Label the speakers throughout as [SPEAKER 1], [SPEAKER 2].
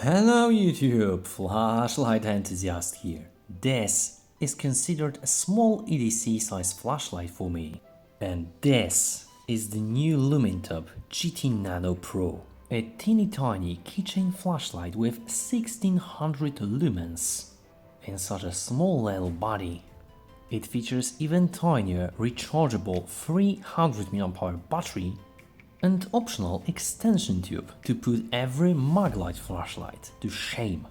[SPEAKER 1] Hello YouTube, flashlight enthusiast here. This is considered a small EDC size flashlight for me. And this is the new Lumintop GT Nano Pro. A teeny tiny keychain flashlight with 1600 lumens. In such a small little body. It features even tinier rechargeable 300 mAh battery and optional extension tube to put every maglite flashlight to shame.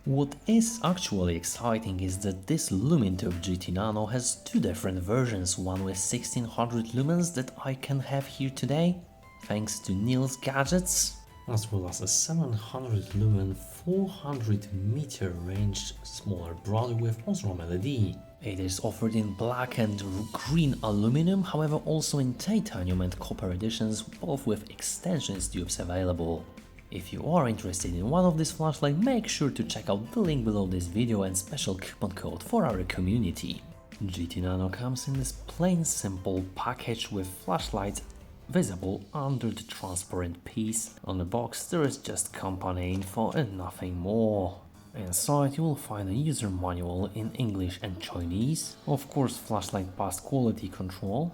[SPEAKER 1] What is actually exciting is that this Lumintop GT Nano has two different versions, one with 1600 lumens that I can have here today, thanks to Neil's gadgets, as well as a 700 lumen 400 meter range smaller brother with Osram LED. It is offered in black and green aluminum, however also in titanium and copper editions, both with extension tubes available. If you are interested in one of these flashlights, make sure to check out the link below this video and special coupon code for our community. GT Nano comes in this plain simple package with flashlights visible under the transparent piece. On the box there is just company info and nothing more. Inside you will find a user manual in English and Chinese, of course flashlight pass quality control,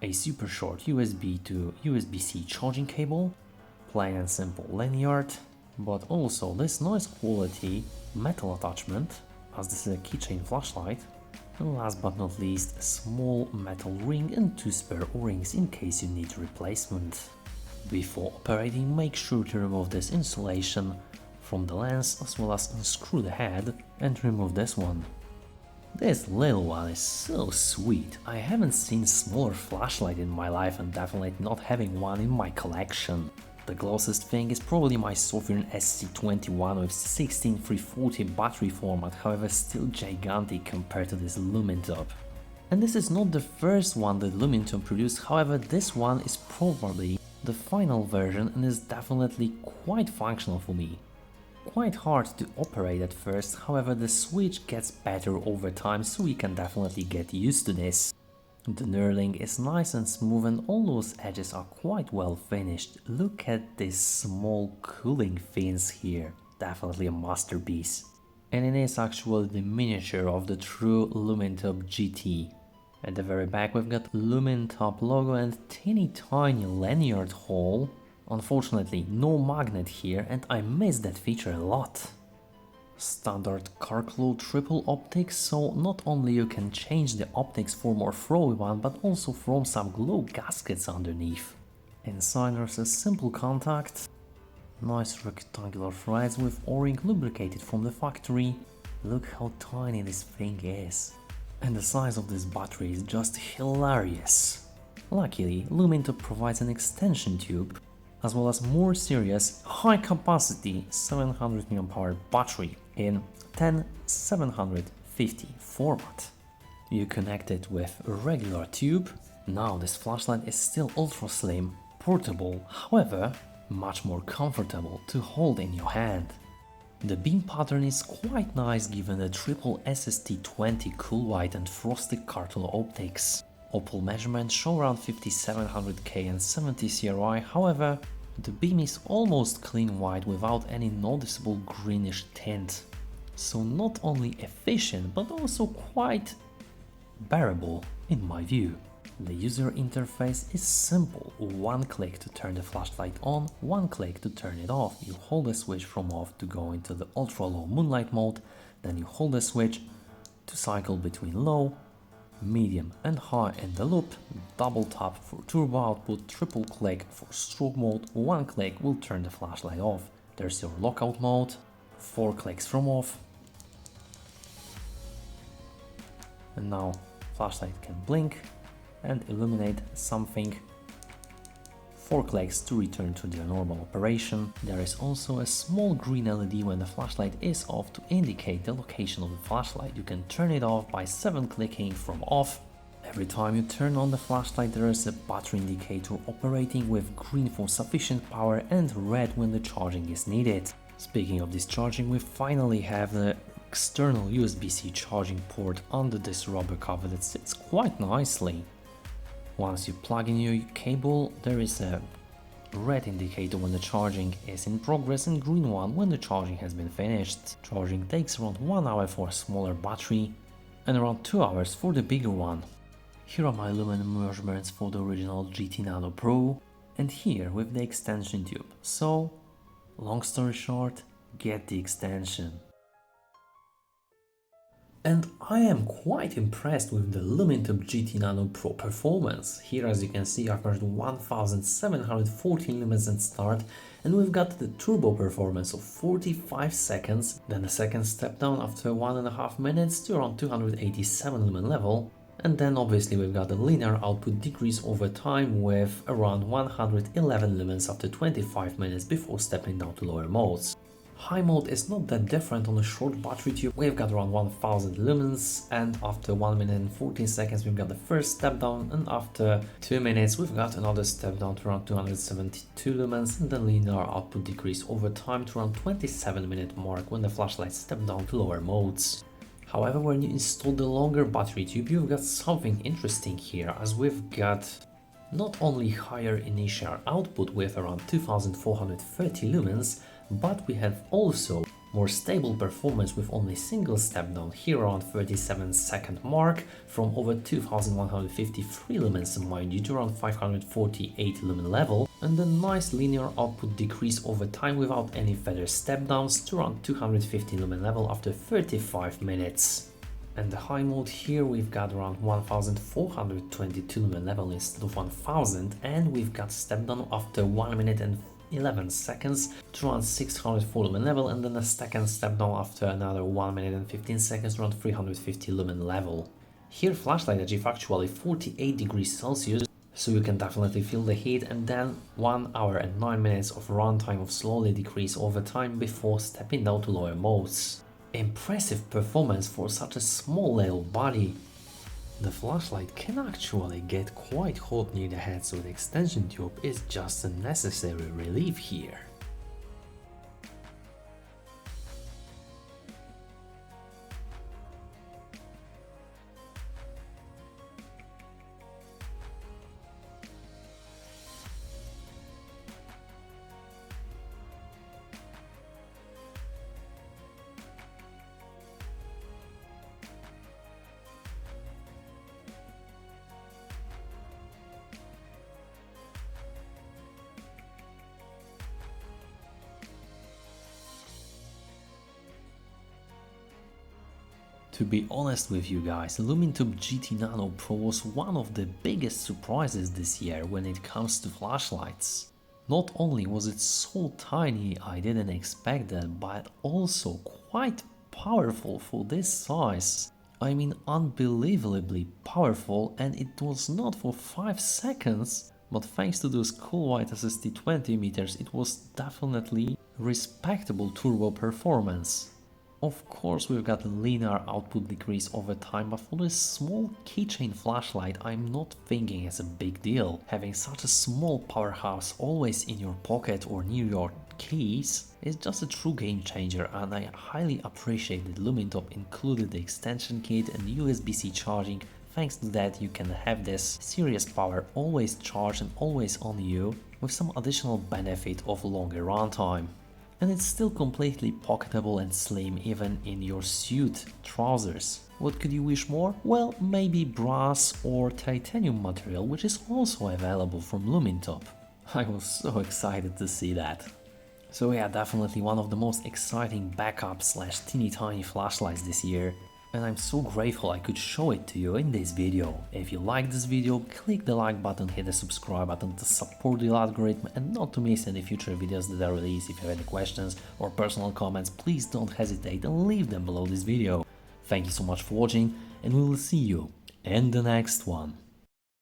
[SPEAKER 1] a super short USB to USB-C charging cable, plain and simple lanyard, but also this nice quality metal attachment, as this is a keychain flashlight, and last but not least a small metal ring and two spare O-rings in case you need replacement. Before operating, make sure to remove this insulation from the lens as well as unscrew the head and remove this one. This little one is so sweet. I haven't seen smaller flashlight in my life and definitely not having one in my collection. The closest thing is probably my Sovereign SST20 with 16340 battery format, however still gigantic compared to this Lumintop. And this is not the first one that Lumintop produced, however this one is probably the final version and is definitely quite functional for me. Quite hard to operate at first, however the switch gets better over time, so we can definitely get used to this. The knurling is nice and smooth and all those edges are quite well finished. Look at these small cooling fins here, definitely a masterpiece. And it is actually the miniature of the true Lumintop GT. At the very back we've got Lumintop logo and teeny tiny lanyard hole. Unfortunately no magnet here and I miss that feature a lot. Standard Carclow triple optics, so not only you can change the optics for more throwy one, but also from some glow gaskets underneath. Inside there's a simple contact, nice rectangular threads with O-ring lubricated from the factory. Look how tiny this thing is. And the size of this battery is just hilarious. Luckily, Lumintop provides an extension tube, as well as more serious, high-capacity 700 mAh battery in 10750 format. You connect it with a regular tube. Now this flashlight is still ultra slim, portable, however much more comfortable to hold in your hand. The beam pattern is quite nice given the triple SST20 Cool White and frosted Carclow optics. Opal measurements show around 5700K and 70 CRI, however, the beam is almost clean white without any noticeable greenish tint. So not only efficient but also quite bearable in my view. The user interface is simple, one click to turn the flashlight on, one click to turn it off. You hold the switch from off to go into the ultra low moonlight mode, then you hold the switch to cycle between low, medium and high in the loop, double tap for turbo output, triple click for strobe mode, one click will turn the flashlight off. There's your lockout mode, 4 clicks from off. And now flashlight can blink and illuminate something. 4 clicks to return to their normal operation. There is also a small green LED when the flashlight is off to indicate the location of the flashlight. You can turn it off by 7 clicking from off. A Every time you turn on the flashlight there is a battery indicator operating with green for sufficient power and red when the charging is needed. Speaking of this charging, we finally have the external USB-C charging port under this rubber cover that sits quite nicely. Once you plug in your cable, there is a red indicator when the charging is in progress and green one when the charging has been finished. Charging takes around 1 hour for a smaller battery and around 2 hours for the bigger one. Here are my Lumen measurements for the original GT Nano Pro and here with the extension tube. So, long story short, get the extension. And I am quite impressed with the Lumintop GT Nano Pro performance. Here as you can see I've measured 1714 lumens at start and we've got the turbo performance of 45 seconds, then a second step down after 1.5 minutes to around 287 lumen level, and then obviously we've got a linear output decrease over time with around 111 lumens after 25 minutes before stepping down to lower modes. High mode is not that different on a short battery tube. We've got around 1000 lumens and after 1 minute and 14 seconds we've got the first step down and after 2 minutes we've got another step down to around 272 lumens and then linear output decrease over time to around 27-minute mark when the flashlight stepped down to lower modes. However, when you install the longer battery tube you've got something interesting here, as we've got not only higher initial output with around 2430 lumens, but we have also more stable performance with only single step down here around 37-second mark from over 2153 lumens mind you to around 548 lumen level, and a nice linear output decrease over time without any further step downs to around 250 lumen level after 35 minutes. And the high mode here we've got around 1422 lumen level instead of 1000, and we've got step down after 1 minute and 11 seconds to around 604 lumen level, and then a second step down after another 1 minute and 15 seconds around 350 lumen level. Here flashlight achieve actually 48 degrees Celsius, so you can definitely feel the heat, and then 1 hour and 9 minutes of runtime of slowly decrease over time before stepping down to lower modes. Impressive performance for such a small little body. The flashlight can actually get quite hot near the head, so the extension tube is just a necessary relief here. To be honest with you guys, Lumintop GT Nano Pro was one of the biggest surprises this year when it comes to flashlights. Not only was it so tiny, I didn't expect that, but also quite powerful for this size. I mean, unbelievably powerful, and it was not for 5 seconds, but thanks to those cool white SST20 emitters it was definitely respectable turbo performance. Of course we've got a linear output decrease over time, but for this small keychain flashlight I'm not thinking it's a big deal. Having such a small powerhouse always in your pocket or near your keys is just a true game changer, and I highly appreciate that Lumintop included the extension kit and USB-C charging. Thanks to that you can have this serious power always charged and always on you, with some additional benefit of longer runtime. And it's still completely pocketable and slim even in your suit trousers. What could you wish more? Well, maybe brass or titanium material, which is also available from Lumintop. I was so excited to see that. So yeah, definitely one of the most exciting backup / teeny tiny flashlights this year. And I'm so grateful I could show it to you in this video. If you like this video, click the like button, hit the subscribe button to support the algorithm and not to miss any future videos that are released. If you have any questions or personal comments, please don't hesitate and leave them below this video. Thank you so much for watching, and we will see you in the next one.